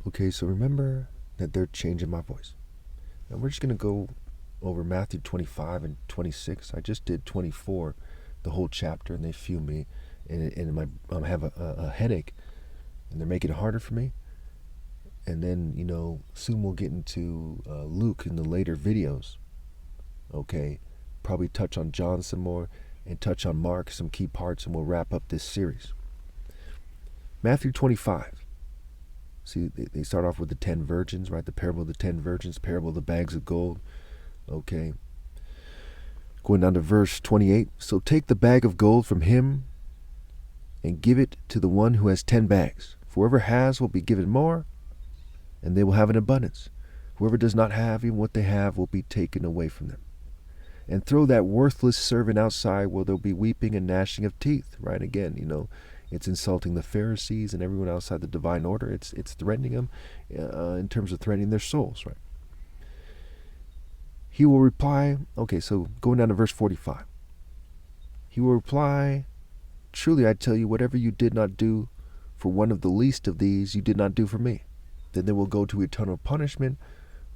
Okay, so remember that they're changing my voice. And we're just going to go over Matthew 25 and 26. I just did 24, the whole chapter, and they feel me, and I have a headache, and they're making it harder for me. And then, soon we'll get into Luke in the later videos. Okay, probably touch on John some more, and touch on Mark, some key parts, and we'll wrap up this series. Matthew 25. See, they start off with the 10 virgins, right? The parable of the 10 virgins, parable of the bags of gold. Okay. Going down to verse 28. So take the bag of gold from him and give it to the one who has 10 bags. For whoever has will be given more, and they will have an abundance. Whoever does not have, even what they have will be taken away from them. And throw that worthless servant outside where there'll be weeping and gnashing of teeth, right? Again, it's insulting the Pharisees and everyone outside the divine order. It's threatening them in terms of threatening their souls, right? He will reply, okay, so going down to verse 45. He will reply, truly I tell you, whatever you did not do for one of the least of these, you did not do for me. Then they will go to eternal punishment,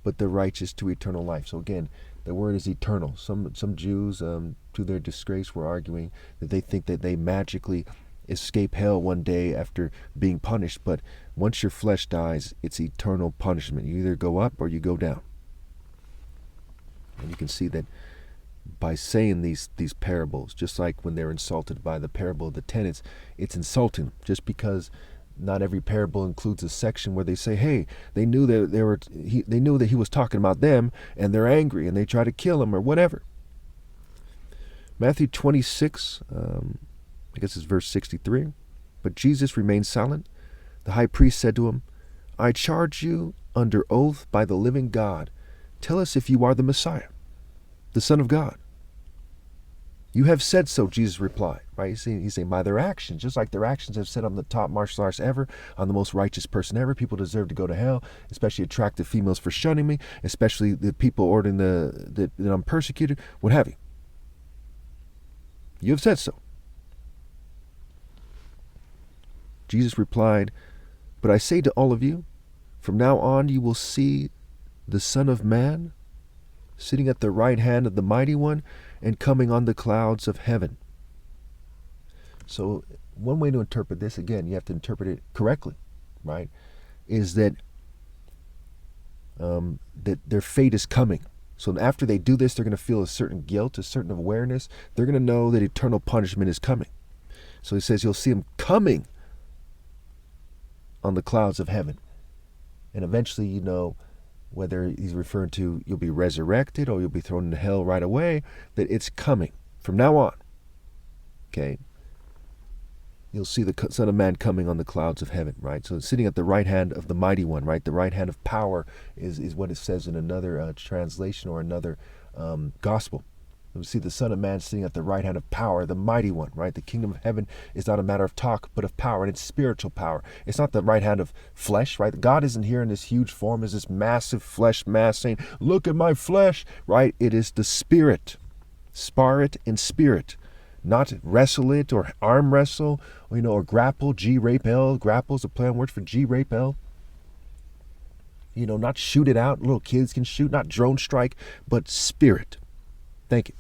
but the righteous to eternal life. So again, the word is eternal. Some Jews, to their disgrace, were arguing that they think that they magically escape hell one day after being punished, but once your flesh dies, it's eternal punishment. You either go up or you go down. And you can see that by saying these parables, just like when they're insulted by the parable of the tenants, it's insulting just because not every parable includes a section where they say, hey, they knew that they knew that he was talking about them, and they're angry and they try to kill him or whatever. Matthew 26, I guess it's verse 63. But Jesus remained silent. The high priest said to him, I charge you under oath by the living God, tell us if you are the Messiah, the Son of God. You have said so, Jesus replied. Right? He's saying by their actions, just like their actions have said I'm the top martial artist ever, I'm the most righteous person ever, people deserve to go to hell, especially attractive females for shunning me, especially the people ordering that I'm persecuted, what have you. You have said so. Jesus replied, but I say to all of you, from now on you will see the Son of Man sitting at the right hand of the Mighty One and coming on the clouds of heaven. So one way to interpret this, again, you have to interpret it correctly, right, is that that their fate is coming. So after they do this, they're going to feel a certain guilt, a certain awareness. They're going to know that eternal punishment is coming. So he says you'll see him coming on the clouds of heaven. And eventually, whether he's referring to you'll be resurrected or you'll be thrown into hell right away, that it's coming from now on. Okay? You'll see the Son of Man coming on the clouds of heaven, right? So sitting at the right hand of the Mighty One, right? The right hand of power is what it says in another translation or another gospel. We see the Son of Man sitting at the right hand of power, the Mighty One, right? The kingdom of heaven is not a matter of talk, but of power, and it's spiritual power. It's not the right hand of flesh, right? God isn't here in this huge form as this massive flesh mass saying, look at my flesh, right? It is the Spirit. Spar it in spirit. Not wrestle it or arm wrestle, or grapple, G-rape-L. Grapple is a play on words for G-rape-L. Not shoot it out. Little kids can shoot, not drone strike, but spirit. Thank you.